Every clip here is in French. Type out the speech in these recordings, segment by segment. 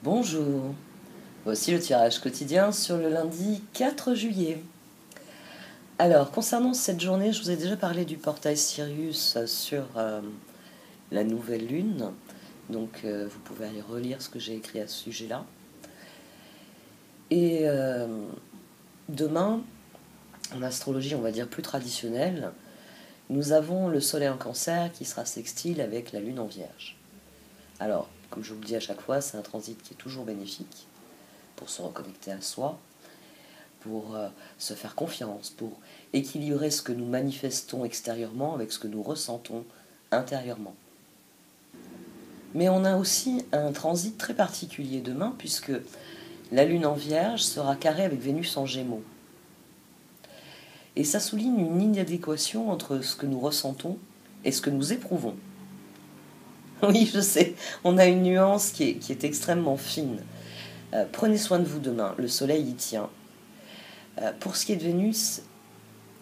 Bonjour, voici le tirage quotidien sur le lundi 4 juillet. Alors, concernant cette journée, je vous ai déjà parlé du portail Sirius sur la nouvelle lune. Donc, vous pouvez aller relire ce que j'ai écrit à ce sujet-là. Et demain, en astrologie, on va dire plus traditionnelle, nous avons le soleil en cancer qui sera sextile avec la lune en vierge. Alors, comme je vous le dis à chaque fois, c'est un transit qui est toujours bénéfique pour se reconnecter à soi, pour se faire confiance, pour équilibrer ce que nous manifestons extérieurement avec ce que nous ressentons intérieurement. Mais on a aussi un transit très particulier demain, puisque la lune en vierge sera carrée avec Vénus en gémeaux. Et ça souligne une inadéquation entre ce que nous ressentons et ce que nous éprouvons. Oui, je sais, on a une nuance qui est extrêmement fine. Prenez soin de vous demain, le soleil y tient. Pour ce qui est de Vénus,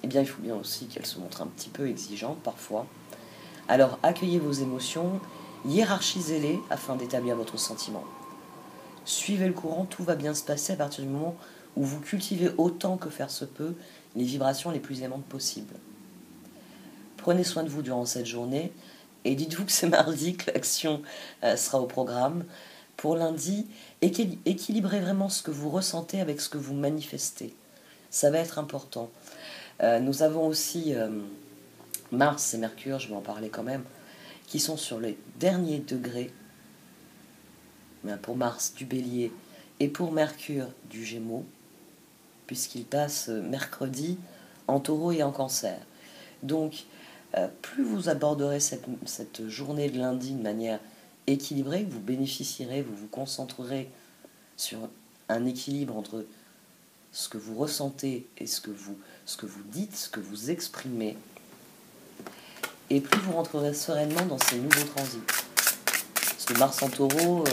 eh bien, il faut bien aussi qu'elle se montre un petit peu exigeante parfois. Alors, accueillez vos émotions, hiérarchisez-les afin d'établir votre sentiment. Suivez le courant, tout va bien se passer à partir du moment où vous cultivez autant que faire se peut les vibrations les plus aimantes possibles. Prenez soin de vous durant cette journée et dites-vous que c'est mardi que l'action sera au programme. Pour lundi, équilibrez vraiment ce que vous ressentez avec ce que vous manifestez. Ça va être important. Nous avons aussi Mars et Mercure, je vais en parler quand même, qui sont sur les derniers degrés, pour Mars du Bélier et pour Mercure du Gémeaux, puisqu'il passe mercredi en Taureau et en Cancer. Donc, plus vous aborderez cette journée de lundi de manière équilibrée, vous bénéficierez, vous vous concentrerez sur un équilibre entre ce que vous ressentez et ce que vous dites, ce que vous exprimez, et plus vous rentrerez sereinement dans ces nouveaux transits. Parce que Mars en Taureau,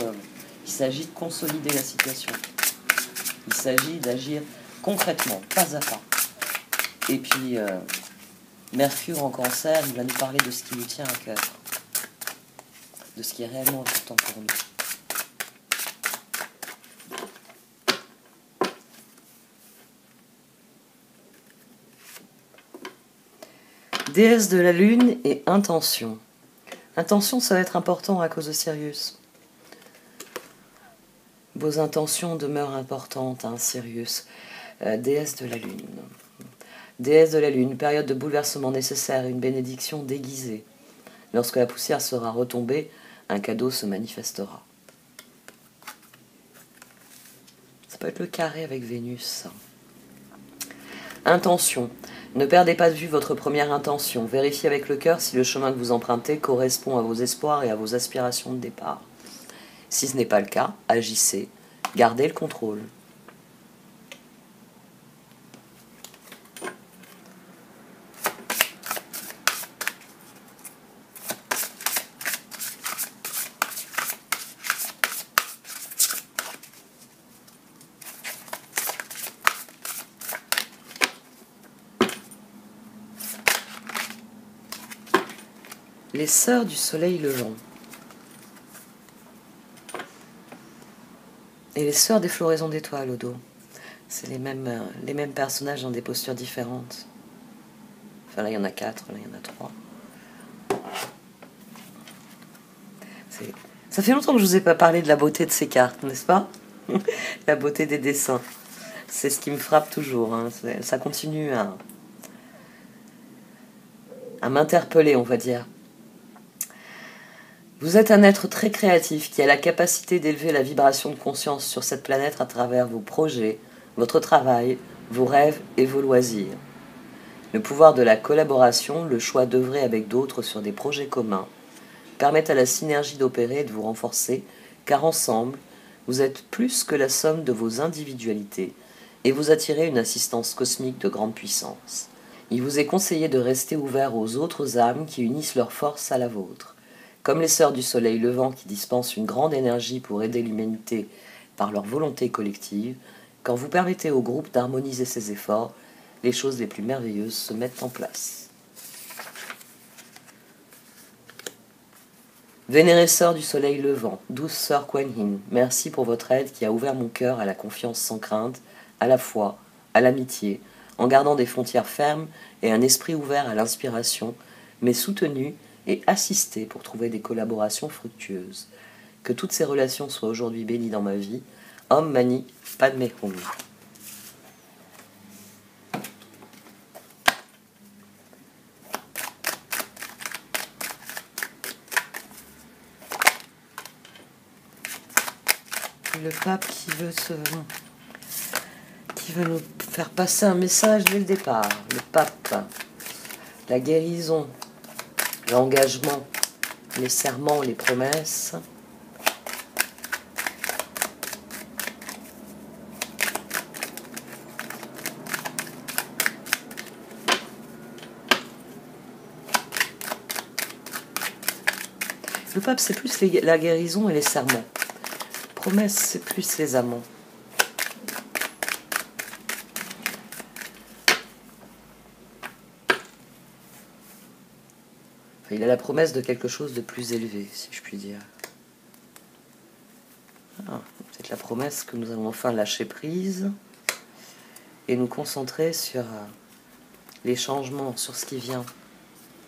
il s'agit de consolider la situation. Il s'agit d'agir concrètement, pas à pas. Et puis, Mercure en Cancer, il va nous parler de ce qui nous tient à cœur, de ce qui est réellement important pour nous. Déesse de la Lune et intention. Intention, ça va être important à cause de Sirius. Vos intentions demeurent importantes, Sirius. Déesse de la Lune. Déesse de la Lune, période de bouleversement nécessaire, une bénédiction déguisée. Lorsque la poussière sera retombée, un cadeau se manifestera. Ça peut être le carré avec Vénus. Intention. Ne perdez pas de vue votre première intention. Vérifiez avec le cœur si le chemin que vous empruntez correspond à vos espoirs et à vos aspirations de départ. Si ce n'est pas le cas, agissez. Gardez le contrôle. Les sœurs du soleil levant. Et les sœurs des floraisons d'étoiles au dos. C'est les mêmes personnages dans des postures différentes. Enfin là il y en a 4, là il y en a 3. Ça fait longtemps que je vous ai pas parlé de la beauté de ces cartes, n'est-ce pas? La beauté des dessins. C'est ce qui me frappe toujours. Ça continue à m'interpeller, on va dire. Vous êtes un être très créatif qui a la capacité d'élever la vibration de conscience sur cette planète à travers vos projets, votre travail, vos rêves et vos loisirs. Le pouvoir de la collaboration, le choix d'œuvrer avec d'autres sur des projets communs, permettent à la synergie d'opérer et de vous renforcer, car ensemble, vous êtes plus que la somme de vos individualités et vous attirez une assistance cosmique de grande puissance. Il vous est conseillé de rester ouvert aux autres âmes qui unissent leurs forces à la vôtre. Comme les sœurs du soleil levant qui dispensent une grande énergie pour aider l'humanité par leur volonté collective, quand vous permettez au groupe d'harmoniser ses efforts, les choses les plus merveilleuses se mettent en place. Vénérée sœur du soleil levant, douce sœur Kuan Yin, merci pour votre aide qui a ouvert mon cœur à la confiance sans crainte, à la foi, à l'amitié, en gardant des frontières fermes et un esprit ouvert à l'inspiration, mais soutenu et assisté pour trouver des collaborations fructueuses. Que toutes ces relations soient aujourd'hui bénies dans ma vie. Om Mani Padme Hum. Le pape qui veut nous faire passer un message dès le départ. Le pape, la guérison, l'engagement, les serments, les promesses. Le pape, c'est plus la guérison et les serments. Promesse, c'est plus les amants. Enfin, il a la promesse de quelque chose de plus élevé, si je puis dire. C'est la promesse que nous allons enfin lâcher prise et nous concentrer sur les changements, sur ce qui vient.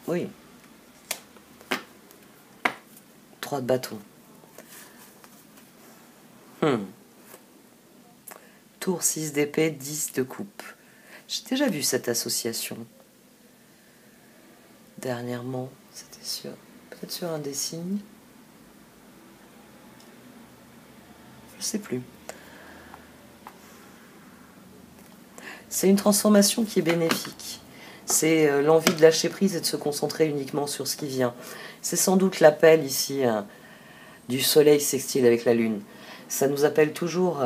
Oui. 3 de bâton. Tour 6 d'épée, 10 de coupe. J'ai déjà vu cette association. Dernièrement, c'était peut-être sur un des signes. Je sais plus. C'est une transformation qui est bénéfique. C'est l'envie de lâcher prise et de se concentrer uniquement sur ce qui vient. C'est sans doute l'appel ici du soleil sextile avec la lune. Ça nous appelle toujours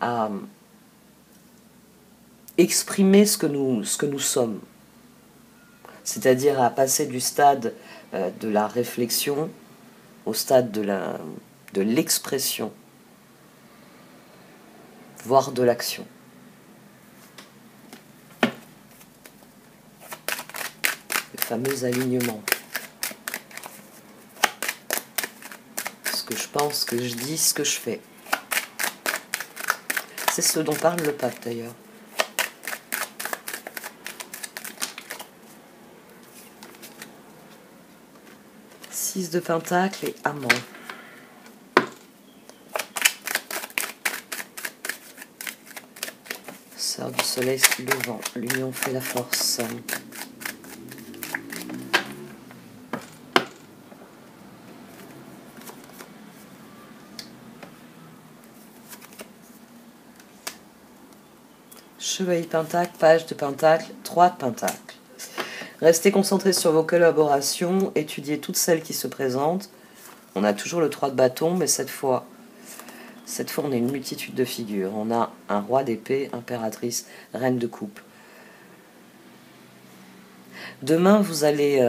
à exprimer ce que nous sommes. C'est-à-dire à passer du stade de la réflexion au stade de l'expression, voire de l'action. Le fameux alignement. Ce que je pense, ce que je dis, ce que je fais. C'est ce dont parle le pape d'ailleurs. Six de pentacle et amant. Sœur du soleil levant, l'union fait la force. Chevalier pentacle, page de pentacle, 3 de pentacle. Restez concentrés sur vos collaborations, étudiez toutes celles qui se présentent. On a toujours le 3 de bâton, mais cette fois on a une multitude de figures. On a un roi d'épée, impératrice, reine de coupe. Demain, vous allez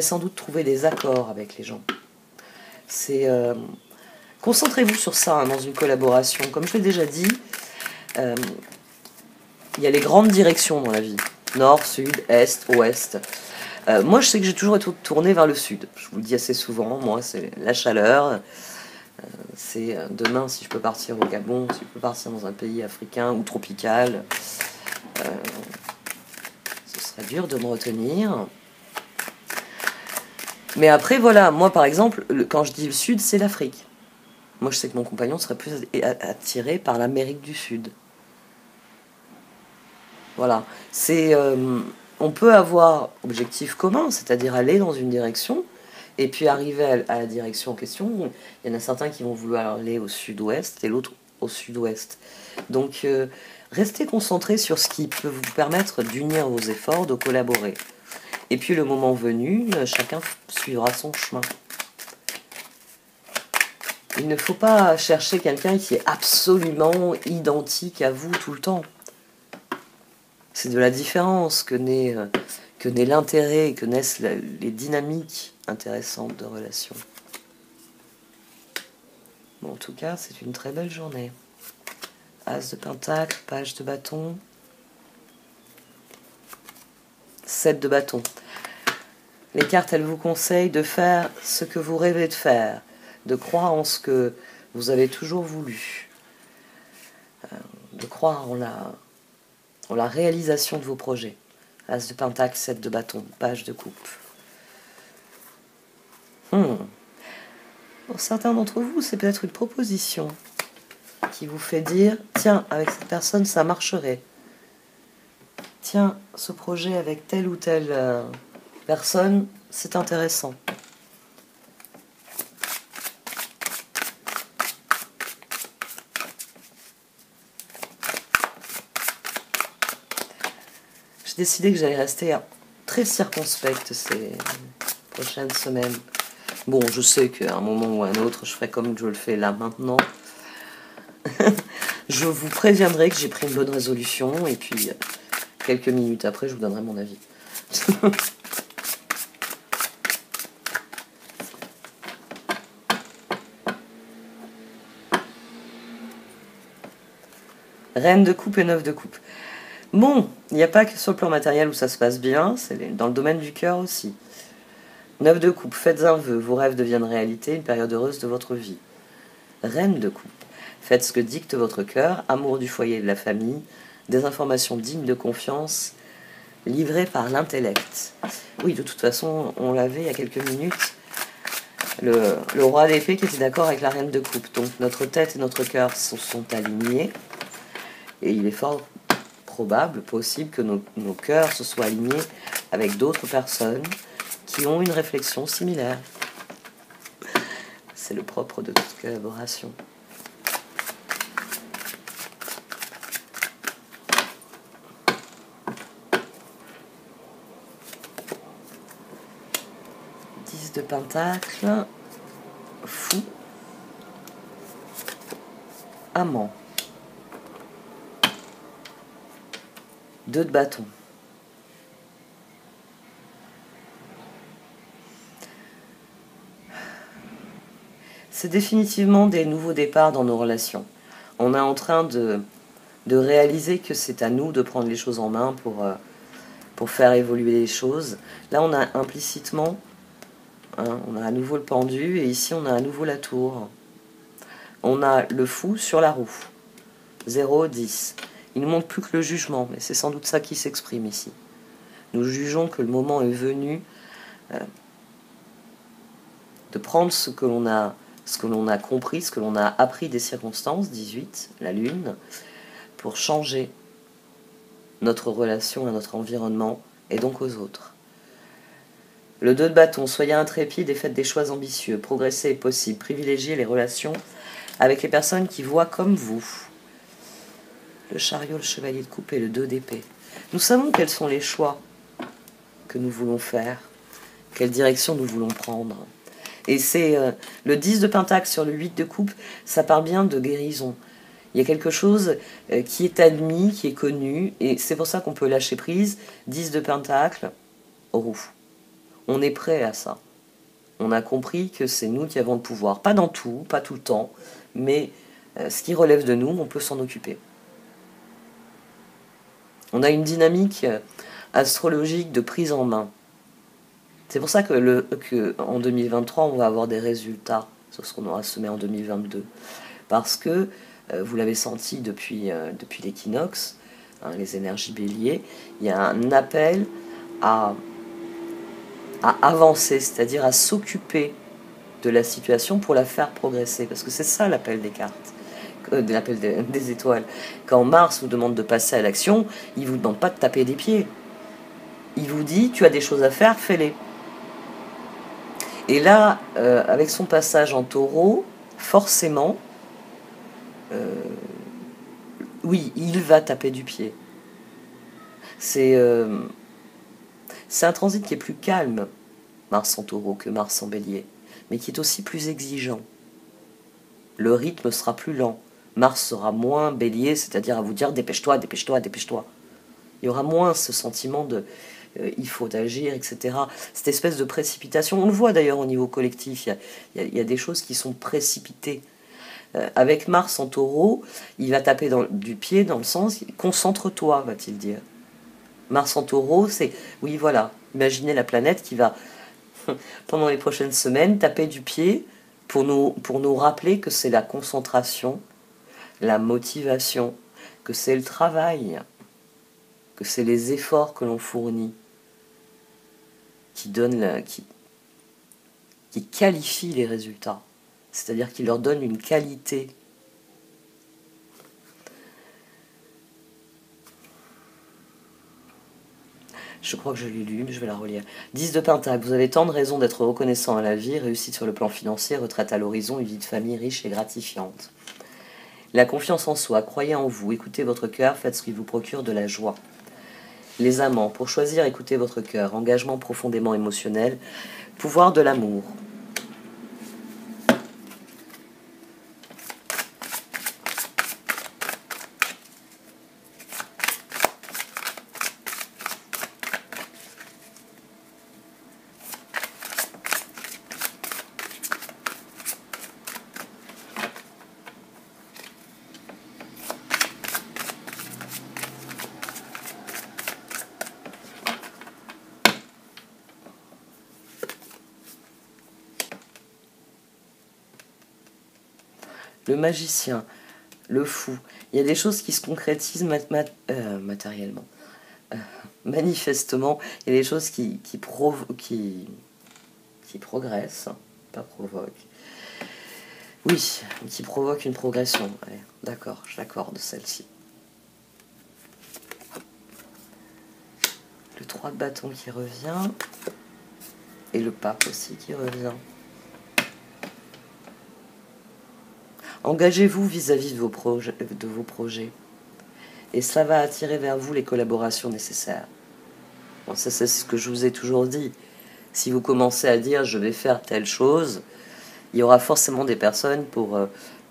sans doute trouver des accords avec les gens. Concentrez-vous sur ça dans une collaboration. Comme je l'ai déjà dit, il y a les grandes directions dans la vie. Nord, sud, est, ouest. Moi, je sais que j'ai toujours été tournée vers le sud. Je vous le dis assez souvent. Moi, c'est la chaleur. C'est demain, si je peux partir au Gabon, si je peux partir dans un pays africain ou tropical, ce serait dur de me retenir. Mais après, voilà, moi, par exemple, quand je dis le sud, c'est l'Afrique. Moi, je sais que mon compagnon serait plus attiré par l'Amérique du Sud. Voilà, on peut avoir objectif commun, c'est-à-dire aller dans une direction, et puis arriver à la direction en question. Il y en a certains qui vont vouloir aller au sud-ouest et l'autre au sud-ouest. Donc, restez concentrés sur ce qui peut vous permettre d'unir vos efforts, de collaborer. Et puis, le moment venu, chacun suivra son chemin. Il ne faut pas chercher quelqu'un qui est absolument identique à vous tout le temps. C'est de la différence que naît l'intérêt et que naissent les dynamiques intéressantes de relations. Bon, en tout cas, c'est une très belle journée. As de pentacle, page de bâton, 7 de bâton. Les cartes, elles vous conseillent de faire ce que vous rêvez de faire, de croire en ce que vous avez toujours voulu, de croire en la réalisation de vos projets. As de pentacle, 7 de bâton, page de coupe. Pour certains d'entre vous, c'est peut-être une proposition qui vous fait dire « Tiens, avec cette personne, ça marcherait. Tiens, ce projet avec telle ou telle personne, c'est intéressant. » J'ai décidé que j'allais rester très circonspecte ces prochaines semaines. Bon, je sais qu'à un moment ou à un autre, je ferai comme je le fais là maintenant. Je vous préviendrai que j'ai pris une bonne résolution et puis quelques minutes après, je vous donnerai mon avis. Reine de coupe et 9 de coupe. Bon, il n'y a pas que sur le plan matériel où ça se passe bien, c'est dans le domaine du cœur aussi. 9 de coupe, faites un vœu, vos rêves deviennent réalité, une période heureuse de votre vie. Reine de coupe, faites ce que dicte votre cœur, amour du foyer et de la famille, des informations dignes de confiance, livrées par l'intellect. Oui, de toute façon, on l'avait il y a quelques minutes, le roi d'épée qui était d'accord avec la reine de coupe. Donc notre tête et notre cœur sont alignés, et il est fort probable, possible que nos cœurs se soient alignés avec d'autres personnes qui ont une réflexion similaire. C'est le propre de toute collaboration. De pentacle, fou, amant, 2 de bâton. C'est définitivement des nouveaux départs dans nos relations. On est en train de réaliser que c'est à nous de prendre les choses en main pour faire évoluer les choses. Là, on a implicitement... on a à nouveau le pendu et ici on a à nouveau la tour. On a le fou sur la roue. 0, 10. Il ne manque plus que le jugement, mais c'est sans doute ça qui s'exprime ici. Nous jugeons que le moment est venu de prendre ce que l'on a compris, ce que l'on a appris des circonstances, 18, la lune, pour changer notre relation à notre environnement et donc aux autres. Le 2 de bâton, soyez intrépide et faites des choix ambitieux. Progresser est possible. Privilégiez les relations avec les personnes qui voient comme vous. Le chariot, le chevalier de coupe et le 2 d'épée. Nous savons quels sont les choix que nous voulons faire, quelle direction nous voulons prendre. Et c'est le 10 de pentacle sur le 8 de coupe, ça part bien de guérison. Il y a quelque chose qui est admis, qui est connu, et c'est pour ça qu'on peut lâcher prise. 10 de pentacle, roue. On est prêt à ça. On a compris que c'est nous qui avons le pouvoir. Pas dans tout, pas tout le temps, mais ce qui relève de nous, on peut s'en occuper. On a une dynamique astrologique de prise en main. C'est pour ça que en 2023, on va avoir des résultats sur ce qu'on aura semé en 2022. Parce que, vous l'avez senti depuis l'équinoxe, les énergies béliers, il y a un appel à avancer, c'est-à-dire à s'occuper de la situation pour la faire progresser. Parce que c'est ça l'appel des cartes, l'appel des étoiles. Quand Mars vous demande de passer à l'action, il ne vous demande pas de taper des pieds. Il vous dit, tu as des choses à faire, fais-les. Et là, avec son passage en taureau, forcément, oui, il va taper du pied. C'est un transit qui est plus calme, Mars en taureau, que Mars en bélier, mais qui est aussi plus exigeant. Le rythme sera plus lent. Mars sera moins bélier, c'est-à-dire à vous dire dépêche-toi, dépêche-toi, dépêche-toi. Il y aura moins ce sentiment de il faut agir, etc. Cette espèce de précipitation, on le voit d'ailleurs au niveau collectif, il y a des choses qui sont précipitées. Avec Mars en taureau, il va taper du pied dans le sens concentre-toi, va-t-il dire. Mars en taureau, c'est, oui voilà, imaginez la planète qui va pendant les prochaines semaines, taper du pied pour nous rappeler que c'est la concentration, la motivation, que c'est le travail, que c'est les efforts que l'on fournit qui qualifient les résultats, c'est-à-dire qui leur donnent une qualité. Je crois que je l'ai lu, mais je vais la relire. 10 de Pentacle, vous avez tant de raisons d'être reconnaissant à la vie, réussite sur le plan financier, retraite à l'horizon, une vie de famille riche et gratifiante. La confiance en soi, croyez en vous, écoutez votre cœur, faites ce qui vous procure de la joie. Les amants, pour choisir, écoutez votre cœur, engagement profondément émotionnel, pouvoir de l'amour. Le magicien, le fou. Il y a des choses qui se concrétisent matériellement. Manifestement, il y a des choses qui progressent, pas provoquent. Oui, qui provoquent une progression. Ouais, d'accord, je l'accorde celle-ci. Le 3 de bâton qui revient. Et le pape aussi qui revient. Engagez-vous vis-à-vis de vos projets. Et cela va attirer vers vous les collaborations nécessaires. Bon, ça, c'est ce que je vous ai toujours dit. Si vous commencez à dire « je vais faire telle chose », il y aura forcément des personnes pour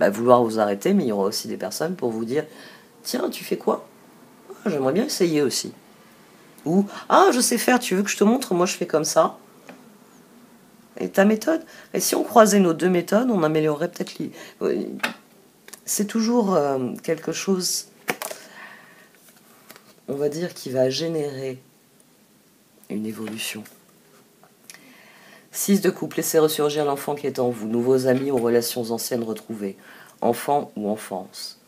vouloir vous arrêter, mais il y aura aussi des personnes pour vous dire « tiens, tu fais quoi ? J'aimerais bien essayer aussi. » Ou « ah, je sais faire, tu veux que je te montre ? Moi, je fais comme ça. » Et ta méthode ? Et si on croisait nos deux méthodes, on améliorerait peut-être... C'est toujours quelque chose, on va dire, qui va générer une évolution. 6 de couple, laissez ressurgir l'enfant qui est en vous, nouveaux amis ou relations anciennes retrouvées, enfant ou enfance.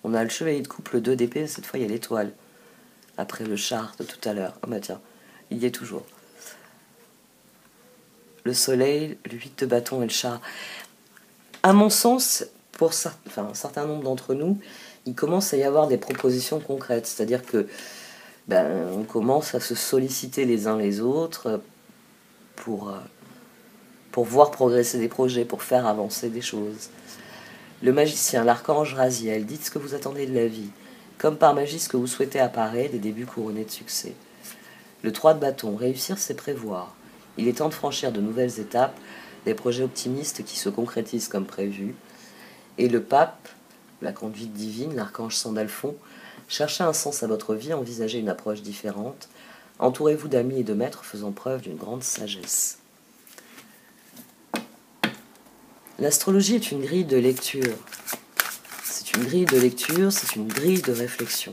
On a le chevalier de couple 2 d'épée, cette fois il y a l'étoile. Après le char de tout à l'heure. Ah bah tiens, il y est toujours. Le soleil, le 8 de bâton et le char. À mon sens, pour un certain nombre d'entre nous, il commence à y avoir des propositions concrètes. C'est-à-dire que on commence à se solliciter les uns les autres pour voir progresser des projets, pour faire avancer des choses. Le magicien, l'archange Raziel, dites ce que vous attendez de la vie. Comme par magie, ce que vous souhaitez apparaît, des débuts couronnés de succès. Le 3 de bâton, réussir, c'est prévoir. Il est temps de franchir de nouvelles étapes, des projets optimistes qui se concrétisent comme prévu. Et le pape, la conduite divine, l'archange Sandalphon, cherchez un sens à votre vie, envisagez une approche différente. Entourez-vous d'amis et de maîtres faisant preuve d'une grande sagesse. L'astrologie est une grille de lecture. C'est une grille de lecture, c'est une grille de réflexion.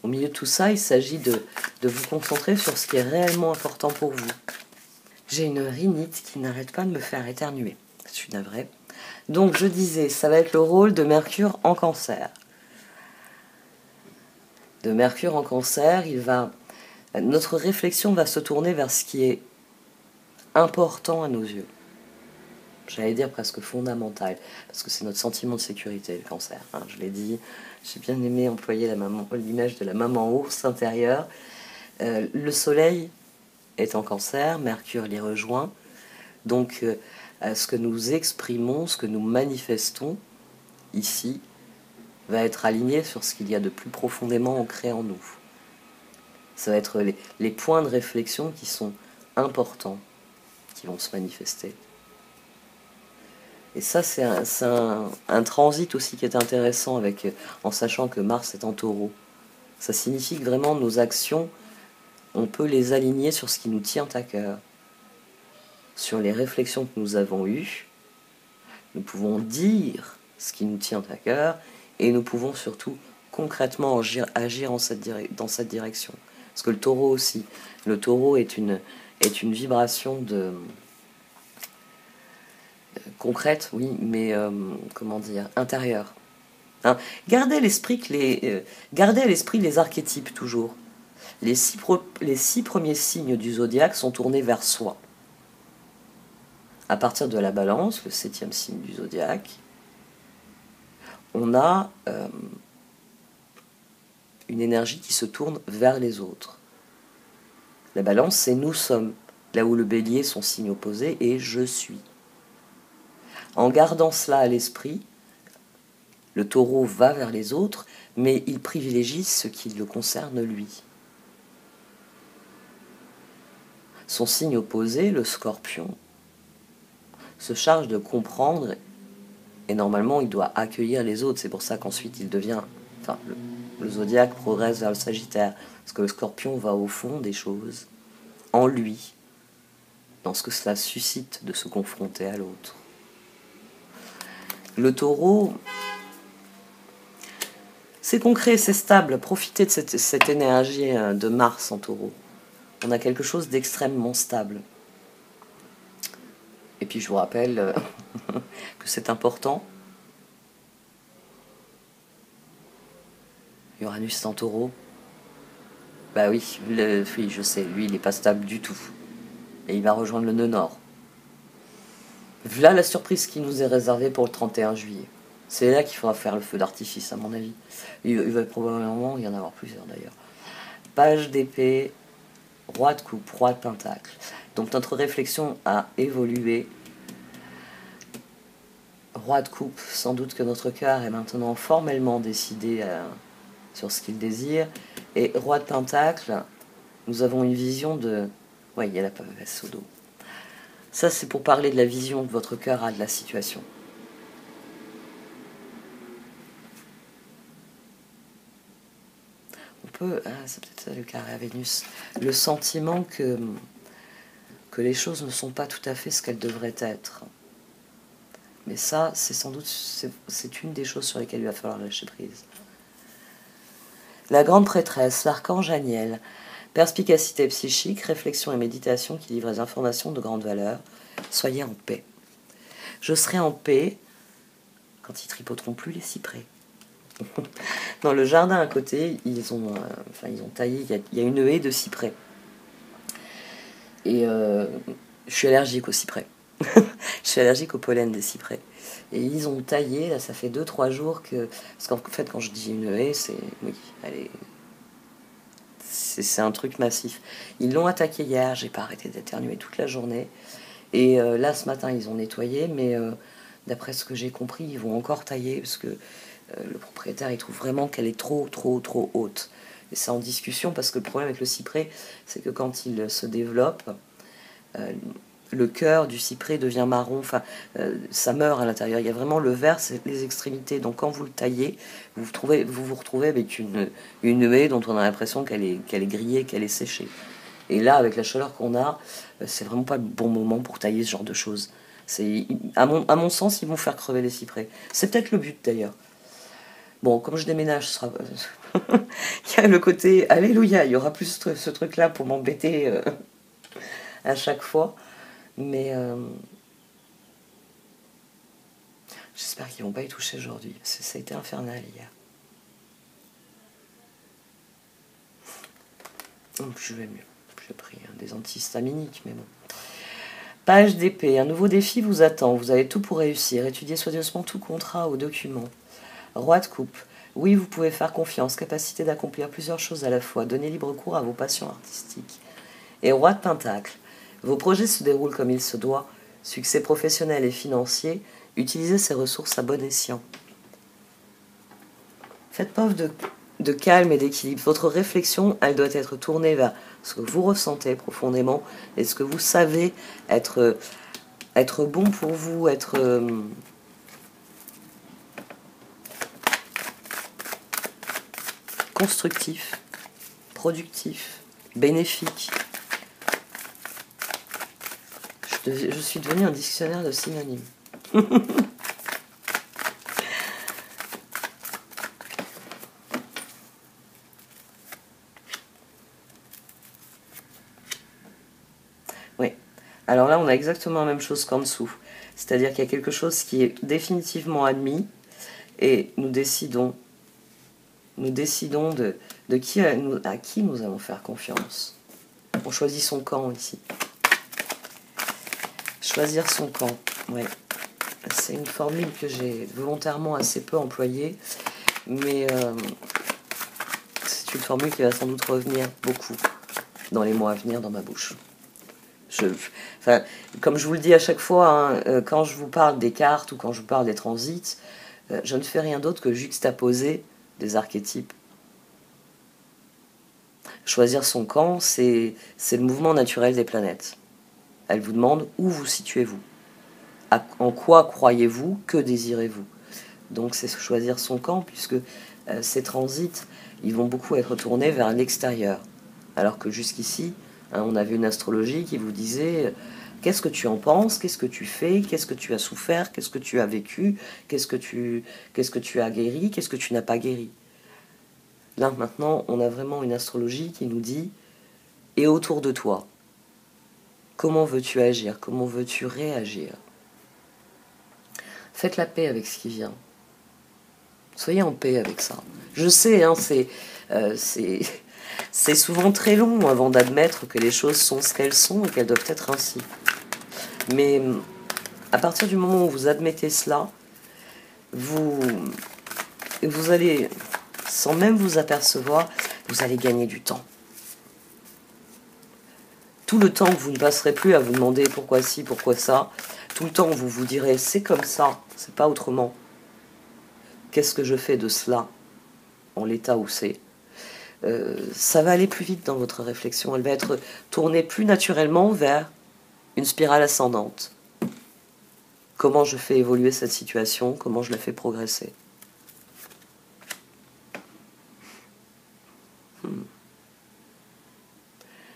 Au milieu de tout ça, il s'agit de vous concentrer sur ce qui est réellement important pour vous. J'ai une rhinite qui n'arrête pas de me faire éternuer. Je suis navrée. Donc je disais, ça va être le rôle de Mercure en Cancer. De Mercure en Cancer, notre réflexion va se tourner vers ce qui est important à nos yeux. J'allais dire presque fondamental, parce que c'est notre sentiment de sécurité, le Cancer. Je l'ai dit, j'ai bien aimé employer l'image de la maman ours intérieure. Le soleil est en Cancer, Mercure l'y rejoint. Donc, ce que nous exprimons, ce que nous manifestons ici, va être aligné sur ce qu'il y a de plus profondément ancré en nous. Ça va être les points de réflexion qui sont importants, qui vont se manifester. Et ça, c'est un transit aussi qui est intéressant, en sachant que Mars est en Taureau. Ça signifie que vraiment nos actions, on peut les aligner sur ce qui nous tient à cœur, sur les réflexions que nous avons eues. Nous pouvons dire ce qui nous tient à cœur et nous pouvons surtout concrètement agir dans cette direction. Parce que le Taureau aussi, le Taureau est une est une vibration concrète, oui, mais comment dire, intérieure. Hein, gardez à l'esprit les archétypes toujours. Les 6 premiers signes du zodiaque sont tournés vers soi. À partir de la balance, le 7e signe du zodiaque, on a une énergie qui se tourne vers les autres. La balance, c'est nous sommes, là où le bélier, son signe opposé, est je suis. En gardant cela à l'esprit, le taureau va vers les autres, mais il privilégie ce qui le concerne lui. Son signe opposé, le scorpion, se charge de comprendre et normalement il doit accueillir les autres. C'est pour ça qu'ensuite il devient... Enfin, le zodiaque progresse vers le sagittaire, parce que le scorpion va au fond des choses, en lui, dans ce que cela suscite de se confronter à l'autre. Le taureau, c'est concret, c'est stable. Profitez de cette énergie de Mars en taureau. On a quelque chose d'extrêmement stable. Et puis je vous rappelle que c'est important. Uranus en taureau. Bah oui, oui, je sais, lui il n'est pas stable du tout. Et il va rejoindre le nœud nord. Voilà la surprise qui nous est réservée pour le 31 juillet. C'est là qu'il faudra faire le feu d'artifice, à mon avis. Il va probablement y en avoir plusieurs d'ailleurs. Page d'épée, roi de coupe, roi de pentacle. Donc notre réflexion a évolué. Roi de coupe, sans doute que notre cœur est maintenant formellement décidé sur ce qu'il désire. Et roi de pentacle, nous avons une vision de... Oui, il y a la pavesse au dos. Ça, c'est pour parler de la vision que votre cœur a de la situation. On peut... Ah, c'est peut-être ça le carré à Vénus. Le sentiment que les choses ne sont pas tout à fait ce qu'elles devraient être. Mais ça, c'est sans doute... C'est une des choses sur lesquelles il va falloir lâcher prise. La grande prêtresse, l'archange Aniel. Perspicacité psychique, réflexion et méditation qui livrent des informations de grande valeur. Soyez en paix. Je serai en paix quand ils tripoteront plus les cyprès. Dans le jardin à côté, ils ont taillé, il y a une haie de cyprès. Et je suis allergique aux cyprès. Je suis allergique au pollen des cyprès. Et ils ont taillé, là ça fait 2-3 jours que... Parce qu'en fait quand je dis une haie, c'est... Oui, c'est un truc massif. Ils l'ont attaqué hier, j'ai pas arrêté d'éternuer toute la journée. Et là ce matin ils ont nettoyé, mais d'après ce que j'ai compris, ils vont encore tailler parce que le propriétaire il trouve vraiment qu'elle est trop haute. Et c'est en discussion parce que le problème avec le cyprès, c'est que quand il se développe, le cœur du cyprès devient marron, enfin ça meurt à l'intérieur. Il y a vraiment le vert, c'est les extrémités. Donc quand vous le taillez, vous vous retrouvez avec une haie dont on a l'impression qu'elle est grillée, qu'elle est séchée. Et là, avec la chaleur qu'on a, c'est vraiment pas le bon moment pour tailler ce genre de choses. À mon sens, ils vont faire crever les cyprès. C'est peut-être le but d'ailleurs. Bon, comme je déménage, ce sera... il y a le côté alléluia, il y aura plus ce truc-là pour m'embêter à chaque fois. Mais j'espère qu'ils vont pas y toucher aujourd'hui. Ça a été infernal hier. Je vais mieux. J'ai pris des antihistaminiques, mais bon. Page d'épée. Un nouveau défi vous attend. Vous avez tout pour réussir. Étudiez soigneusement tout contrat ou document. Roi de coupe. Oui, vous pouvez faire confiance. Capacité d'accomplir plusieurs choses à la fois. Donnez libre cours à vos passions artistiques. Et roi de pentacle. Vos projets se déroulent comme il se doit. Succès professionnel et financier. Utilisez ces ressources à bon escient. Faites preuve de calme et d'équilibre. Votre réflexion, elle doit être tournée vers ce que vous ressentez profondément et ce que vous savez être bon pour vous, être constructif, productif, bénéfique. Je suis devenue un dictionnaire de synonymes. Alors là, on a exactement la même chose qu'en dessous. C'est-à-dire qu'il y a quelque chose qui est définitivement admis et nous décidons de qui, à qui nous allons faire confiance. On choisit son camp ici. Choisir son camp, ouais. C'est une formule que j'ai volontairement assez peu employée, mais c'est une formule qui va sans doute revenir beaucoup dans les mois à venir dans ma bouche. Enfin, comme je vous le dis à chaque fois, hein, quand je vous parle des cartes ou quand je vous parle des transits, je ne fais rien d'autre que juxtaposer des archétypes. Choisir son camp, c'est le mouvement naturel des planètes. Elle vous demande où vous situez-vous. En quoi croyez-vous? Que désirez-vous? Donc c'est choisir son camp, puisque ces transits, ils vont beaucoup être tournés vers l'extérieur. Alors que jusqu'ici, hein, on avait une astrologie qui vous disait qu'est-ce que tu en penses, qu'est-ce que tu fais, qu'est-ce que tu as souffert, qu'est-ce que tu as vécu, qu'est-ce que tu as guéri, qu'est-ce que tu n'as pas guéri. Là, maintenant, on a vraiment une astrologie qui nous dit et autour de toi, comment veux-tu agir, comment veux-tu réagir? Faites la paix avec ce qui vient. Soyez en paix avec ça. Je sais, hein, c'est souvent très long avant d'admettre que les choses sont ce qu'elles sont et qu'elles doivent être ainsi. Mais à partir du moment où vous admettez cela, vous allez, sans même vous apercevoir, vous allez gagner du temps. Tout le temps que vous ne passerez plus à vous demander pourquoi ci, pourquoi ça, tout le temps où vous vous direz c'est comme ça, c'est pas autrement. Qu'est-ce que je fais de cela en l'état où c'est? Ça va aller plus vite dans votre réflexion. Elle va être tournée plus naturellement vers une spirale ascendante. Comment je fais évoluer cette situation? Comment je la fais progresser?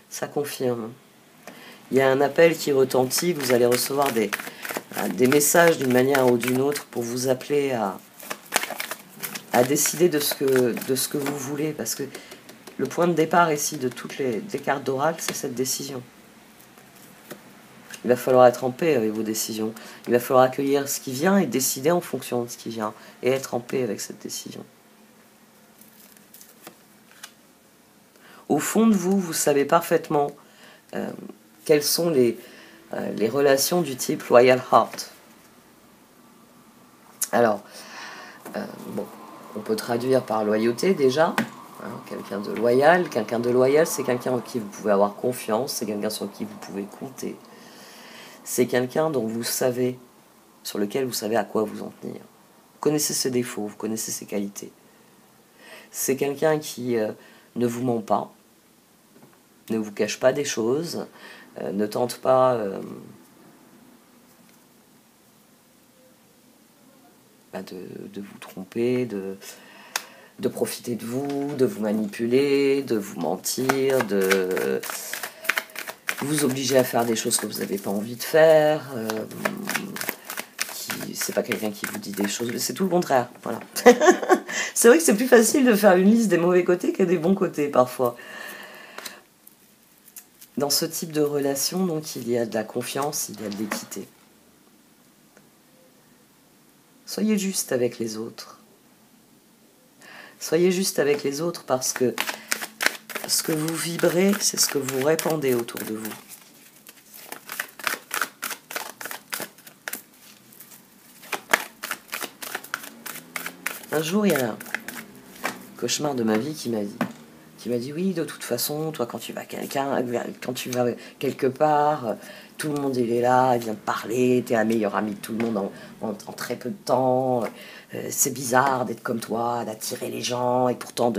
Ça confirme. Il y a un appel qui retentit, vous allez recevoir des messages d'une manière ou d'une autre pour vous appeler à décider de ce que vous voulez, parce que le point de départ ici de toutes les cartes d'oracle, c'est cette décision. Il va falloir être en paix avec vos décisions. Il va falloir accueillir ce qui vient et décider en fonction de ce qui vient, et être en paix avec cette décision. Au fond de vous, vous savez parfaitement quelles sont les relations du type Loyal Heart. Alors, bon, on peut traduire par loyauté déjà. Hein, quelqu'un de loyal. Quelqu'un de loyal, c'est quelqu'un en qui vous pouvez avoir confiance, c'est quelqu'un sur qui vous pouvez compter. C'est quelqu'un dont vous savez, sur lequel vous savez à quoi vous en tenir. Vous connaissez ses défauts, vous connaissez ses qualités. C'est quelqu'un qui ne vous ment pas, ne vous cache pas des choses, ne tente pas de vous tromper, de profiter de vous manipuler, de vous mentir, de vous obliger à faire des choses que vous n'avez pas envie de faire. C'est pas quelqu'un qui vous dit des choses, c'est tout le contraire. Voilà. C'est vrai que c'est plus facile de faire une liste des mauvais côtés que des bons côtés parfois. Dans ce type de relation, donc, il y a de la confiance, il y a de l'équité. Soyez juste avec les autres. Soyez juste avec les autres parce que ce que vous vibrez, c'est ce que vous répandez autour de vous. Un jour, il y a un cauchemar de ma vie qui m'a dit oui, de toute façon, toi quand tu vas quelque part, tout le monde il est là, il vient te parler, t'es la meilleure amie de tout le monde en très peu de temps, c'est bizarre d'être comme toi, d'attirer les gens et pourtant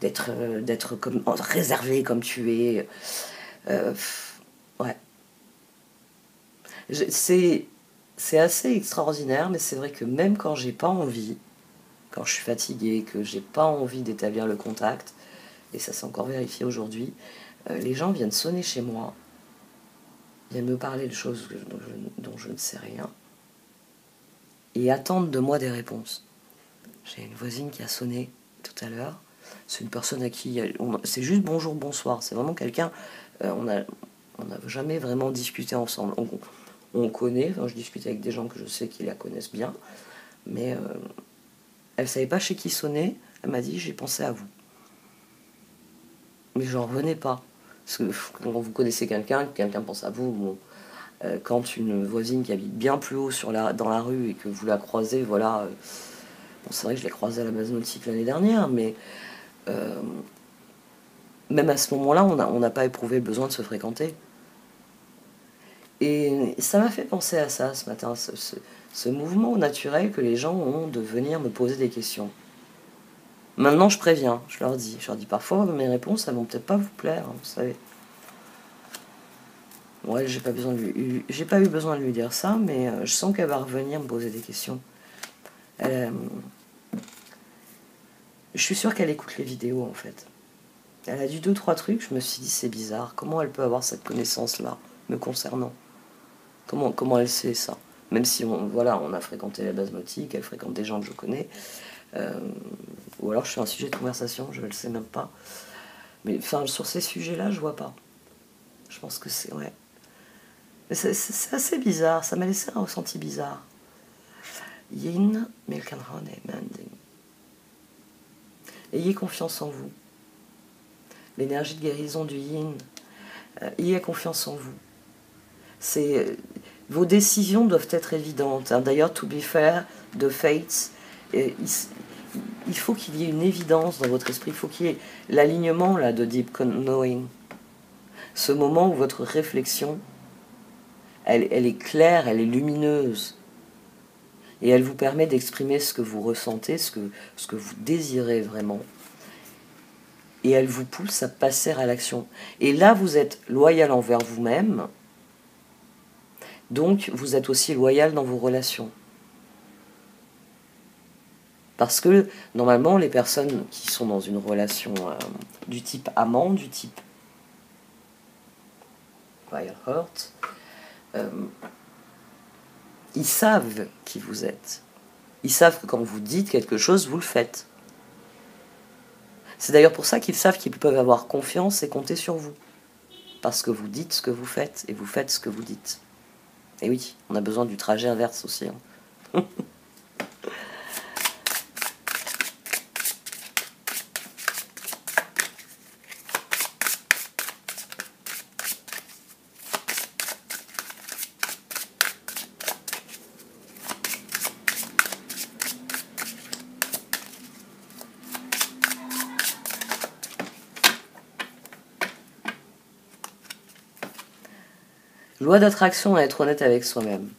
d'être comme réservé comme tu es. Ouais. C'est assez extraordinaire, mais c'est vrai que même quand j'ai pas envie, quand je suis fatiguée, que j'ai pas envie d'établir le contact, et ça s'est encore vérifié aujourd'hui, les gens viennent sonner chez moi, viennent me parler de choses dont je ne sais rien, et attendent de moi des réponses. J'ai une voisine qui a sonné tout à l'heure, c'est une personne à qui... c'est juste bonjour, bonsoir, c'est vraiment quelqu'un... on On n'a jamais vraiment discuté ensemble. On connaît, enfin, je discute avec des gens que je sais qui la connaissent bien, mais elle savait pas chez qui sonner. Elle m'a dit, j'ai pensé à vous. Mais j'en revenais pas. Parce que quand vous connaissez quelqu'un pense à vous, bon, quand une voisine qui habite bien plus haut dans la rue et que vous la croisez, voilà. Bon, c'est vrai que je l'ai croisée à la base nautique l'année dernière, mais même à ce moment-là, on n'a pas éprouvé le besoin de se fréquenter. Et ça m'a fait penser à ça ce matin, ce mouvement naturel que les gens ont de venir me poser des questions. Maintenant, je préviens, je leur dis parfois mes réponses, elles vont peut-être pas vous plaire, hein, vous savez. Ouais, j'ai pas eu besoin de lui dire ça, mais je sens qu'elle va revenir me poser des questions. Je suis sûre qu'elle écoute les vidéos en fait. Elle a dit 2-3 trucs, je me suis dit c'est bizarre, comment elle peut avoir cette connaissance-là me concernant? Comment elle sait ça? Même si on a fréquenté la base nautique, elle fréquente des gens que je connais, ou alors je suis un sujet de conversation, je ne le sais même pas. Mais enfin, sur ces sujets-là, je vois pas. Je pense que c'est... Ouais. Mais c'est assez bizarre, ça m'a laissé un ressenti bizarre. Yin, Milkanran et Manding. Ayez confiance en vous. L'énergie de guérison du yin, ayez confiance en vous. Vos décisions doivent être évidentes. Hein. D'ailleurs, to be fair, de Fates, il faut qu'il y ait une évidence dans votre esprit, il faut qu'il y ait l'alignement là de Deep Knowing. Ce moment où votre réflexion, elle est claire, elle est lumineuse. Et elle vous permet d'exprimer ce que vous ressentez, ce que vous désirez vraiment. Et elle vous pousse à passer à l'action. Et là, vous êtes loyal envers vous-même. Donc, vous êtes aussi loyal dans vos relations. Parce que, normalement, les personnes qui sont dans une relation du type amant, du type Royal Heart, ils savent qui vous êtes. Ils savent que quand vous dites quelque chose, vous le faites. C'est d'ailleurs pour ça qu'ils savent qu'ils peuvent avoir confiance et compter sur vous. Parce que vous dites ce que vous faites, et vous faites ce que vous dites. Et oui, on a besoin du trajet inverse aussi. Hein. Loi d'attraction à être honnête avec soi-même.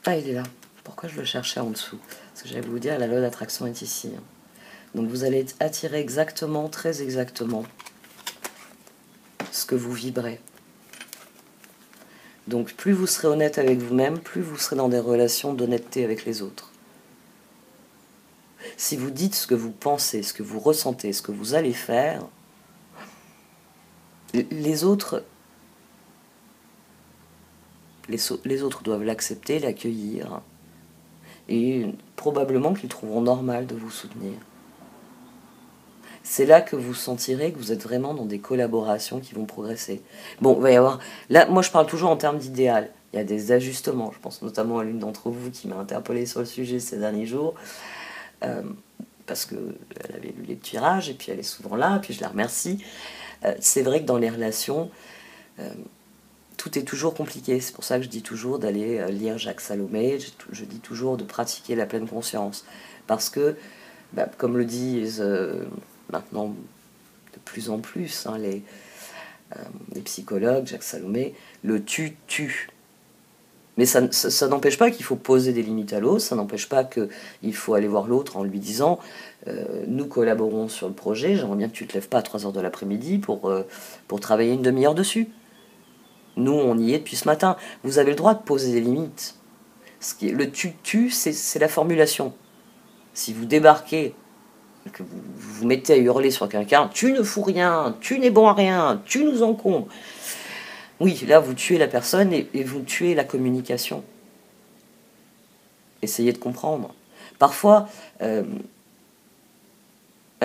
Ah, il est là. Pourquoi je le cherchais en dessous? Parce que j'allais vous dire, la loi d'attraction est ici. Donc vous allez attirer exactement, très exactement, ce que vous vibrez. Donc plus vous serez honnête avec vous-même, plus vous serez dans des relations d'honnêteté avec les autres. Si vous dites ce que vous pensez, ce que vous ressentez, ce que vous allez faire, les autres doivent l'accepter, l'accueillir, et probablement qu'ils trouveront normal de vous soutenir. C'est là que vous sentirez que vous êtes vraiment dans des collaborations qui vont progresser. Bon, il va y avoir... Là, moi, je parle toujours en termes d'idéal. Il y a des ajustements. Je pense notamment à l'une d'entre vous qui m'a interpellé sur le sujet ces derniers jours. Parce qu'elle avait lu les tirages, et puis elle est souvent là, puis je la remercie. C'est vrai que dans les relations, tout est toujours compliqué. C'est pour ça que je dis toujours d'aller lire Jacques Salomé, je dis toujours de pratiquer la pleine conscience. Parce que, comme le disent maintenant de plus en plus les psychologues, Jacques Salomé, le tu tue. Mais ça n'empêche pas qu'il faut poser des limites à l'autre, ça n'empêche pas qu'il faut aller voir l'autre en lui disant nous collaborons sur le projet, j'aimerais bien que tu ne te lèves pas à 3h de l'après-midi pour travailler une demi-heure dessus. Nous, on y est depuis ce matin. Vous avez le droit de poser des limites. Le tu, c'est la formulation. Si vous débarquez, que vous vous mettez à hurler sur quelqu'un, tu ne fous rien, tu n'es bon à rien, tu nous encombres. Oui, là, vous tuez la personne et vous tuez la communication. Essayez de comprendre. Parfois,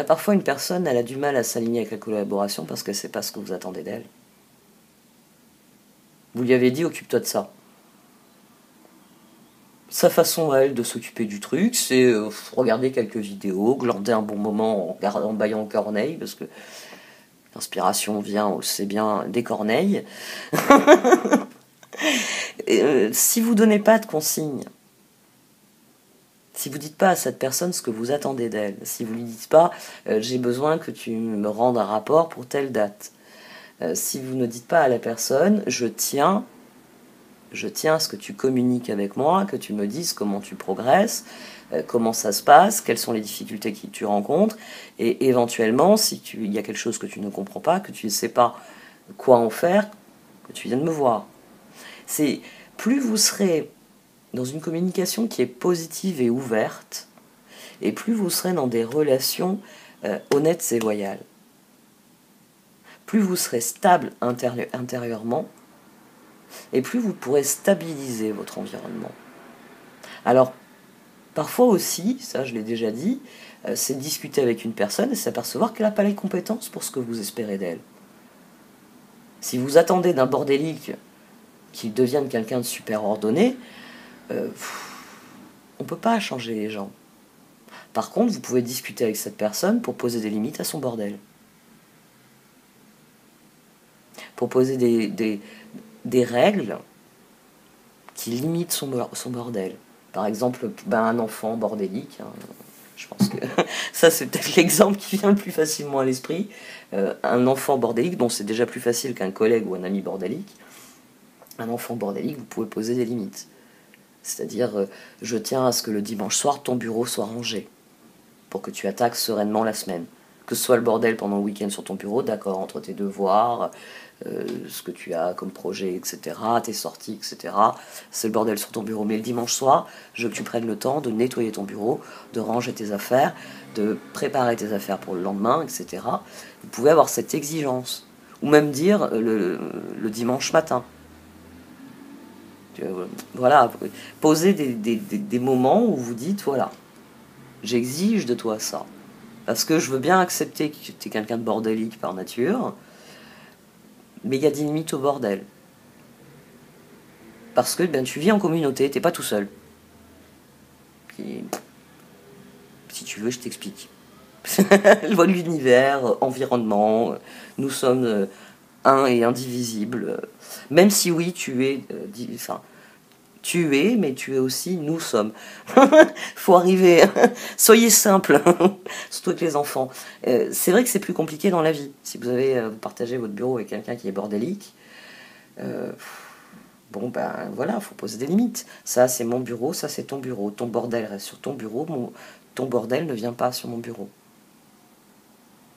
Parfois, une personne, elle a du mal à s'aligner avec la collaboration parce qu'elle ne sait pas ce que vous attendez d'elle. Vous lui avez dit, occupe-toi de ça. Sa façon à elle de s'occuper du truc, c'est regarder quelques vidéos, glander un bon moment en baillant aux corneilles, parce que l'inspiration vient, on le sait bien, des corneilles. Si vous ne donnez pas de consignes, si vous ne dites pas à cette personne ce que vous attendez d'elle, si vous ne lui dites pas j'ai besoin que tu me rendes un rapport pour telle date, si vous ne dites pas à la personne je tiens à ce que tu communiques avec moi, que tu me dises comment tu progresses, comment ça se passe, quelles sont les difficultés que tu rencontres, et éventuellement, si il y a quelque chose que tu ne comprends pas, que tu ne sais pas quoi en faire, que tu viennes me voir. C'est plus vous serez dans une communication qui est positive et ouverte, et plus vous serez dans des relations honnêtes et loyales. Plus vous serez stable intérieurement, et plus vous pourrez stabiliser votre environnement. Alors, parfois aussi, ça je l'ai déjà dit, c'est de discuter avec une personne et s'apercevoir qu'elle n'a pas les compétences pour ce que vous espérez d'elle. Si vous attendez d'un bordélique qu'il devienne quelqu'un de super ordonné, on ne peut pas changer les gens. Par contre, vous pouvez discuter avec cette personne pour poser des limites à son bordel. Pour poser des règles qui limitent son bordel. Par exemple, un enfant bordélique, hein, je pense que ça c'est peut-être l'exemple qui vient le plus facilement à l'esprit. Un enfant bordélique, bon c'est déjà plus facile qu'un collègue ou un ami bordélique. Un enfant bordélique, vous pouvez poser des limites. C'est-à-dire, je tiens à ce que le dimanche soir, ton bureau soit rangé, pour que tu attaques sereinement la semaine. Que ce soit le bordel pendant le week-end sur ton bureau, d'accord, entre tes devoirs, ce que tu as comme projet, etc., tes sorties, etc. C'est le bordel sur ton bureau. Mais le dimanche soir, je veux que tu prennes le temps de nettoyer ton bureau, de ranger tes affaires, de préparer tes affaires pour le lendemain, etc. Vous pouvez avoir cette exigence. Ou même dire le dimanche matin. Voilà, poser des moments où vous dites, voilà, j'exige de toi ça. Parce que je veux bien accepter que tu es quelqu'un de bordélique par nature, mais il y a des limites au bordel. Parce que tu vis en communauté, t'es pas tout seul. Et, si tu veux, je t'explique. Loi de l'univers, environnement, nous sommes un et indivisibles. Même si oui, tu es... tu es, mais tu es aussi nous sommes. Faut arriver. Soyez simple, surtout avec les enfants. C'est vrai que c'est plus compliqué dans la vie. Si vous vous partagez votre bureau avec quelqu'un qui est bordélique, voilà, faut poser des limites. Ça, c'est mon bureau, ça, c'est ton bureau. Ton bordel reste sur ton bureau, ton bordel ne vient pas sur mon bureau.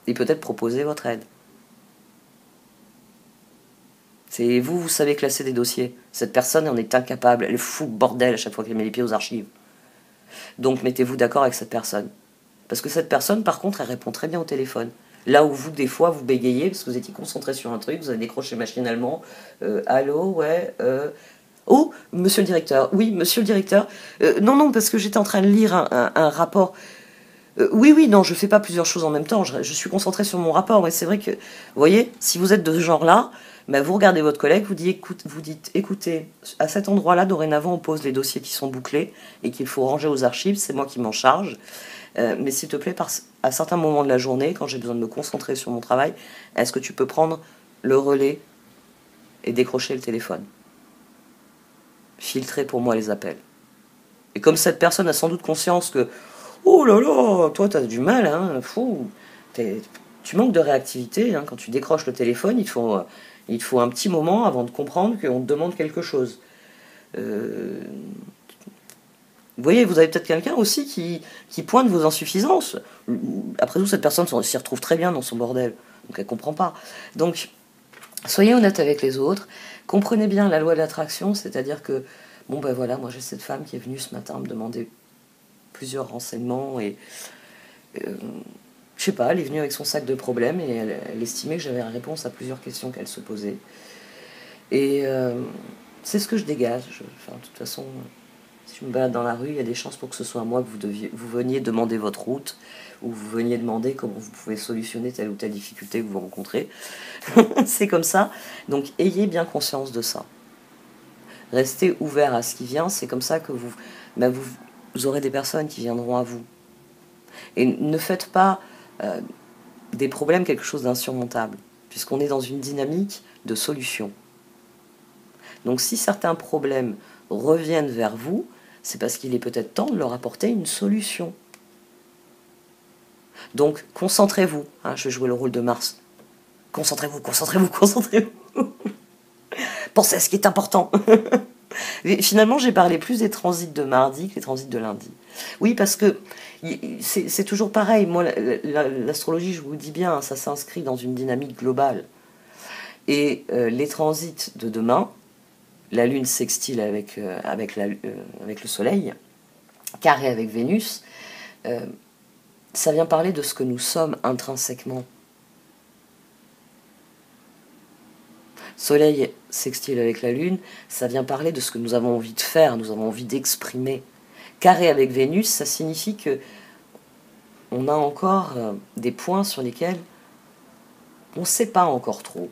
Et peut-être proposer votre aide. C'est vous savez classer des dossiers. Cette personne en est incapable. Elle fout le bordel à chaque fois qu'elle met les pieds aux archives. Donc mettez-vous d'accord avec cette personne. Parce que cette personne, par contre, elle répond très bien au téléphone. Là où vous, des fois, vous bégayez parce que vous étiez concentré sur un truc, vous avez décroché machinalement. Allô, ouais. Oh, monsieur le directeur. Oui, monsieur le directeur. Non, parce que j'étais en train de lire un rapport. Oui, non, je fais pas plusieurs choses en même temps. Je suis concentré sur mon rapport. Mais c'est vrai que, vous voyez, si vous êtes de ce genre-là, vous regardez votre collègue, vous dites, écoutez, à cet endroit-là, dorénavant, on pose les dossiers qui sont bouclés et qu'il faut ranger aux archives. C'est moi qui m'en charge. Mais s'il te plaît, à certains moments de la journée, quand j'ai besoin de me concentrer sur mon travail, est-ce que tu peux prendre le relais et décrocher le téléphone? Filtrer pour moi les appels. Et comme cette personne a sans doute conscience que oh là là, toi t'as du mal, hein, fou, tu manques de réactivité, hein, quand tu décroches le téléphone, il te faut un petit moment avant de comprendre qu'on te demande quelque chose. Vous voyez, vous avez peut-être quelqu'un aussi qui pointe vos insuffisances. Après tout, cette personne s'y retrouve très bien dans son bordel, donc elle comprend pas. Donc, soyez honnête avec les autres, comprenez bien la loi de l'attraction, c'est-à-dire que, voilà, moi j'ai cette femme qui est venue ce matin me demander plusieurs renseignements et je sais pas, elle est venue avec son sac de problèmes et elle estimait que j'avais la réponse à plusieurs questions qu'elle se posait. Et c'est ce que je dégage. De toute façon, Si je me balade dans la rue, il y a des chances pour que ce soit moi que vous veniez demander votre route, ou vous veniez demander comment vous pouvez solutionner telle ou telle difficulté que vous rencontrez. C'est comme ça. Donc ayez bien conscience de ça. Restez ouvert à ce qui vient, c'est comme ça que vous aurez des personnes qui viendront à vous. Et ne faites pas des problèmes quelque chose d'insurmontable, puisqu'on est dans une dynamique de solution. Donc si certains problèmes reviennent vers vous, c'est parce qu'il est peut-être temps de leur apporter une solution. Donc concentrez-vous, hein, je vais jouer le rôle de Mars. Concentrez-vous, concentrez-vous, concentrez-vous. Pensez à ce qui est important. Finalement, j'ai parlé plus des transits de mardi que des transits de lundi. Oui, parce que c'est toujours pareil. Moi, l'astrologie, je vous le dis bien, ça s'inscrit dans une dynamique globale. Et les transits de demain, la Lune sextile avec le Soleil, carré avec Vénus, ça vient parler de ce que nous sommes intrinsèquement. Soleil sextile avec la Lune, ça vient parler de ce que nous avons envie de faire, nous avons envie d'exprimer. Carré avec Vénus, ça signifie que on a encore des points sur lesquels on ne sait pas encore trop.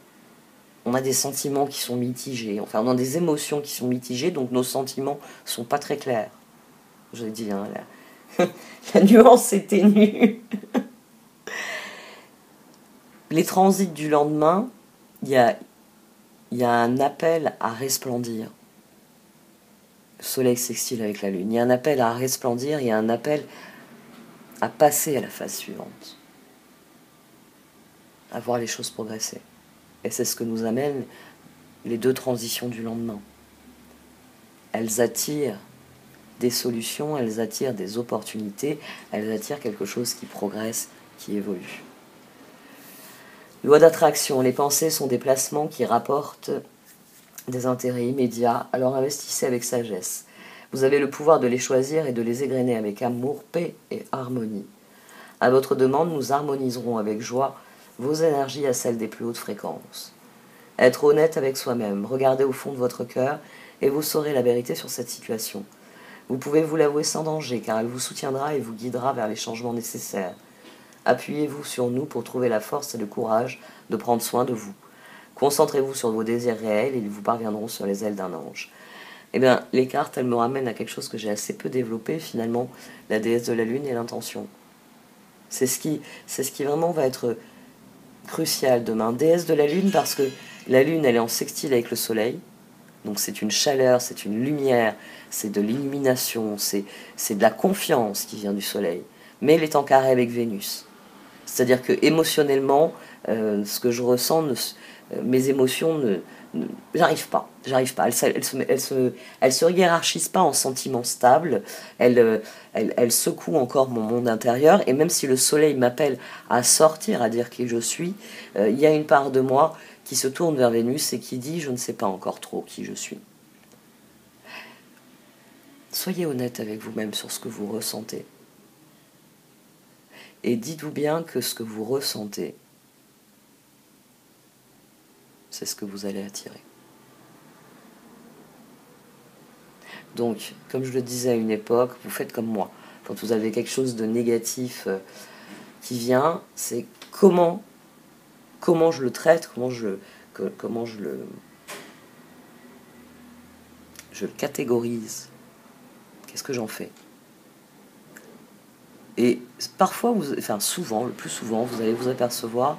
On a des sentiments qui sont mitigés, enfin on a des émotions qui sont mitigées, donc nos sentiments ne sont pas très clairs. Je l'ai dit, hein, la nuance est ténue. Les transits du lendemain, il y a un appel à resplendir. Le Soleil sextile avec la Lune. Il y a un appel à resplendir, il y a un appel à passer à la phase suivante. À voir les choses progresser. Et c'est ce que nous amènent les deux transitions du lendemain. Elles attirent des solutions, elles attirent des opportunités, elles attirent quelque chose qui progresse, qui évolue. Loi d'attraction, les pensées sont des placements qui rapportent des intérêts immédiats, alors investissez avec sagesse. Vous avez le pouvoir de les choisir et de les égrener avec amour, paix et harmonie. À votre demande, nous harmoniserons avec joie vos énergies à celles des plus hautes fréquences. Être honnête avec soi-même, regardez au fond de votre cœur et vous saurez la vérité sur cette situation. Vous pouvez vous l'avouer sans danger car elle vous soutiendra et vous guidera vers les changements nécessaires. Appuyez-vous sur nous pour trouver la force et le courage de prendre soin de vous. Concentrez-vous sur vos désirs réels et ils vous parviendront sur les ailes d'un ange. Eh bien, les cartes, elles me ramènent à quelque chose que j'ai assez peu développé finalement, la déesse de la lune et l'intention. C'est ce qui vraiment va être crucial demain. Déesse de la lune parce que la lune, elle est en sextile avec le soleil. Donc c'est une chaleur, c'est une lumière, c'est de l'illumination, c'est de la confiance qui vient du soleil. Mais elle est en carré avec Vénus. C'est-à-dire que émotionnellement, ce que je ressens, mes émotions, j'arrive pas. Elles se hiérarchisent pas en sentiments stables. Elles secouent encore mon monde intérieur. Et même si le soleil m'appelle à sortir, à dire qui je suis, il y a une part de moi qui se tourne vers Vénus et qui dit je ne sais pas encore trop qui je suis. Soyez honnête avec vous-même sur ce que vous ressentez. Et dites-vous bien que ce que vous ressentez, c'est ce que vous allez attirer. Donc, comme je le disais à une époque, vous faites comme moi. Quand vous avez quelque chose de négatif qui vient, c'est comment je le traite, comment je le catégorise. Qu'est-ce que j'en fais ? Et parfois, souvent, le plus souvent, vous allez vous apercevoir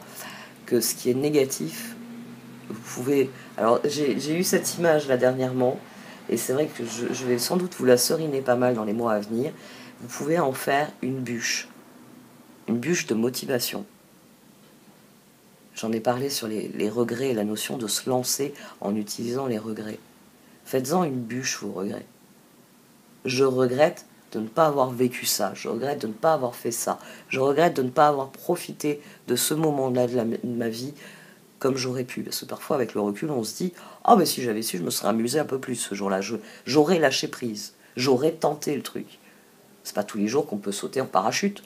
que ce qui est négatif, vous pouvez... Alors, j'ai eu cette image là dernièrement, et c'est vrai que je vais sans doute vous la seriner pas mal dans les mois à venir. Vous pouvez en faire une bûche de motivation. J'en ai parlé sur les regrets et la notion de se lancer en utilisant les regrets. Faites-en une bûche, vos regrets. Je regrette de ne pas avoir vécu ça, je regrette de ne pas avoir fait ça, je regrette de ne pas avoir profité de ce moment-là de ma vie comme j'aurais pu. Parce que parfois, avec le recul, on se dit « Ah, ben si j'avais su, je me serais amusé un peu plus ce jour-là. J'aurais lâché prise, j'aurais tenté le truc. » C'est pas tous les jours qu'on peut sauter en parachute.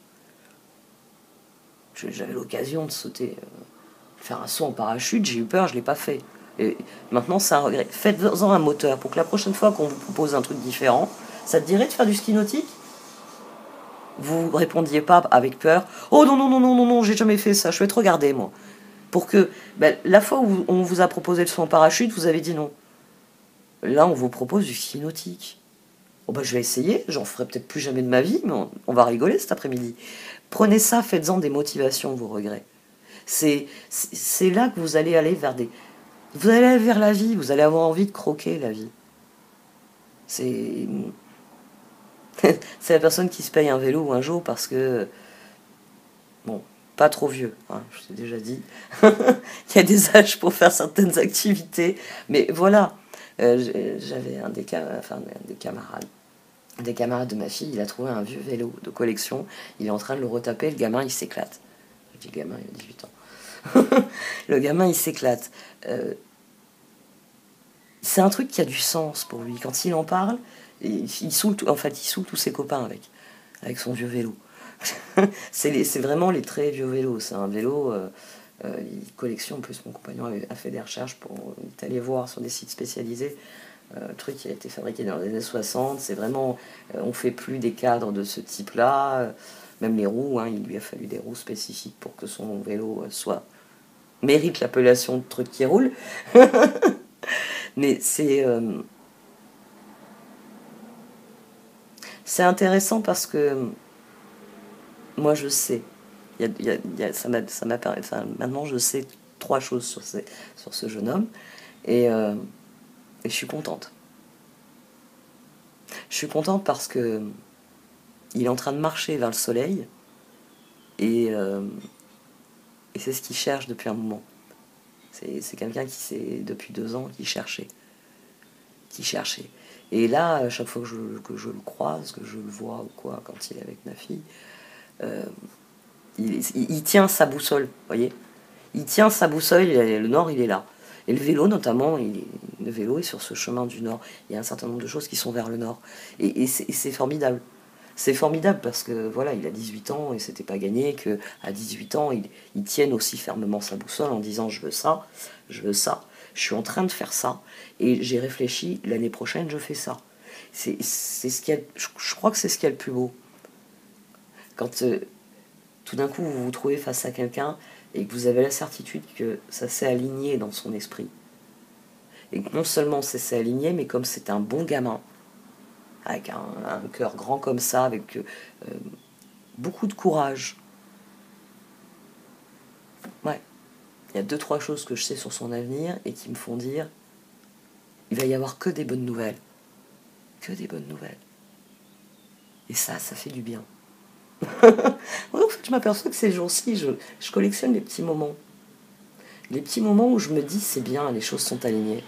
J'avais l'occasion de sauter, faire un saut en parachute, j'ai eu peur, je l'ai pas fait. Et maintenant, c'est un regret. Faites-en un moteur pour que la prochaine fois qu'on vous propose un truc différent, Ça te dirait de faire du ski nautique? Vous répondiez pas avec peur. Oh non, non, non, non, non, non, j'ai jamais fait ça, je vais te regarder, moi. Pour que, ben, la fois où on vous a proposé le saut en parachute, vous avez dit non. Là, on vous propose du ski nautique. Oh ben, je vais essayer, j'en ferai peut-être plus jamais de ma vie, mais on va rigoler cet après-midi. Prenez ça, faites-en des motivations, vos regrets. C'est là que vous allez aller vers des... Vous allez aller vers la vie, vous allez avoir envie de croquer la vie. C'est... C'est la personne qui se paye un vélo ou un jour parce que... Bon, pas trop vieux, hein, je t'ai déjà dit. Il y a des âges pour faire certaines activités. Mais voilà, j'avais des camarades de ma fille, il a trouvé un vieux vélo de collection. Il est en train de le retaper, le gamin, il s'éclate. Je dis gamin, il a 18 ans. Le gamin, il s'éclate. C'est un truc qui a du sens pour lui. Quand il en parle, il saoule tous ses copains avec son vieux vélo. C'est vraiment les très vieux vélos. C'est un vélo, collection. En plus, mon compagnon a fait des recherches pour aller voir sur des sites spécialisés. Le truc qui a été fabriqué dans les années 60. C'est vraiment, on fait plus des cadres de ce type-là. Même les roues, hein, il lui a fallu des roues spécifiques pour que son vélo mérite l'appellation de truc qui roule. Mais c'est intéressant parce que moi je sais. Maintenant je sais 3 choses sur ce jeune homme et je suis contente. Je suis contente parce que il est en train de marcher vers le soleil et c'est ce qu'il cherche depuis un moment. C'est quelqu'un depuis 2 ans, qui cherchait. Et là, à chaque fois que je le croise, que je le vois ou quoi, quand il est avec ma fille, il tient sa boussole, vous voyez. Il tient sa boussole, le nord, il est là. Et le vélo, notamment, le vélo est sur ce chemin du nord. Il y a un certain nombre de choses qui sont vers le nord. Et c'est formidable. C'est formidable parce que voilà, il a 18 ans et c'était pas gagné qu'à 18 ans, il tienne aussi fermement sa boussole en disant je veux ça, je suis en train de faire ça et j'ai réfléchi, l'année prochaine je fais ça. Je crois que c'est ce qu'il y a le plus beau. Quand tout d'un coup vous vous trouvez face à quelqu'un et que vous avez la certitude que ça s'est aligné dans son esprit. Et que non seulement ça s'est aligné, mais comme c'est un bon gamin, avec un cœur grand comme ça, avec beaucoup de courage. Ouais, il y a 2-3 choses que je sais sur son avenir et qui me font dire il va y avoir que des bonnes nouvelles. Que des bonnes nouvelles. Et ça fait du bien. Ouais, en fait, je m'aperçois que ces jours-ci, je collectionne les petits moments. Les petits moments où je me dis c'est bien, les choses sont alignées.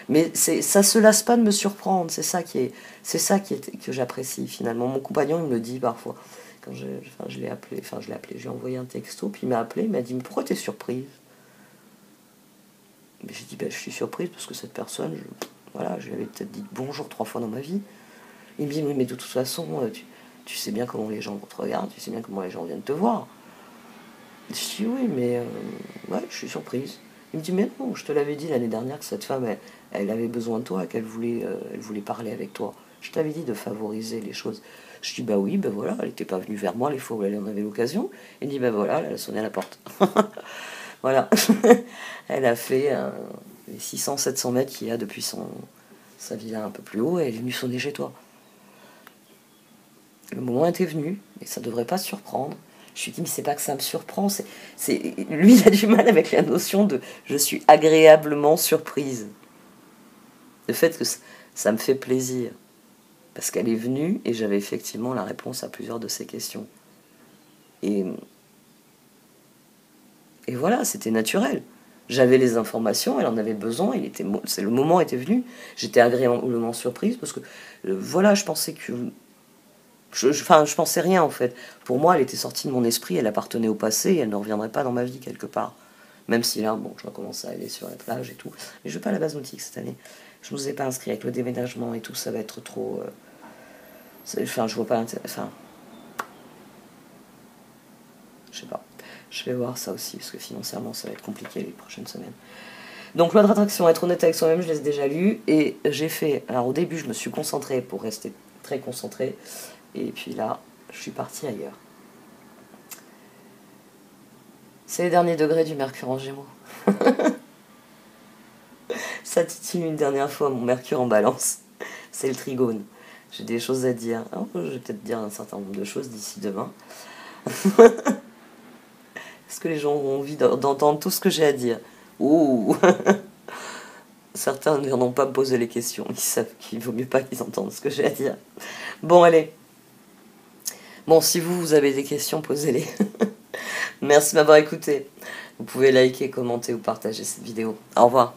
Mais ça se lasse pas de me surprendre, c'est ça que j'apprécie finalement. Mon compagnon, il me le dit parfois. Quand je l'ai appelé, j'ai envoyé un texto, puis il m'a appelé, il m'a dit mais pourquoi t'es surprise? Mais j'ai dit je suis surprise parce que cette personne, je lui avais peut-être dit bonjour 3 fois dans ma vie. Il me dit oui, mais de toute façon, tu sais bien comment les gens te regardent, tu sais bien comment les gens viennent te voir. Je dis oui, mais ouais, je suis surprise. Il me dit mais non, je te l'avais dit l'année dernière que cette femme, elle avait besoin de toi, qu'elle voulait, elle voulait parler avec toi. Je t'avais dit de favoriser les choses. Je dis bah oui, ben voilà, elle n'était pas venue vers moi les fois où elle en avait l'occasion. Il me dit bah voilà, elle a sonné à la porte. Voilà. Elle a fait les 600-700 mètres qu'il y a depuis sa villa un peu plus haut et elle est venue sonner chez toi. Le moment était venu, et ça ne devrait pas se surprendre. Je lui dis, mais c'est pas que ça me surprend, lui, il a du mal avec la notion de je suis agréablement surprise. Le fait que ça me fait plaisir. Parce qu'elle est venue et j'avais effectivement la réponse à plusieurs de ses questions. Et voilà, c'était naturel. J'avais les informations, elle en avait besoin, le moment était venu. J'étais agréablement surprise parce que, voilà, je pensais que... je pensais rien en fait. Pour moi, elle était sortie de mon esprit, elle appartenait au passé et elle ne reviendrait pas dans ma vie quelque part. Même si là, bon, je vais commencer à aller sur la plage et tout. Mais je vais pas à la base nautique cette année. Je ne nous ai pas inscrit avec le déménagement et tout, ça va être trop... je vois pas l'intérêt. Je sais pas. Je vais voir ça aussi, parce que financièrement, ça va être compliqué les prochaines semaines. Donc, loi de l'attraction, être honnête avec soi-même, je l'ai déjà lu. Et j'ai fait... Alors, au début, je me suis concentrée pour rester très concentrée. Et puis là, je suis partie ailleurs. C'est les derniers degrés du Mercure en Gémeaux. Ça titille une dernière fois mon Mercure en Balance. C'est le Trigone. J'ai des choses à dire. Alors, je vais peut-être dire un certain nombre de choses d'ici demain. Est-ce que les gens ont envie d'entendre tout ce que j'ai à dire? Ouh. Certains ne viendront pas me poser les questions. Ils savent qu'il vaut mieux pas qu'ils entendent ce que j'ai à dire. Bon, allez. Bon, si vous avez des questions, posez-les. Merci de m'avoir écouté. Vous pouvez liker, commenter ou partager cette vidéo. Au revoir.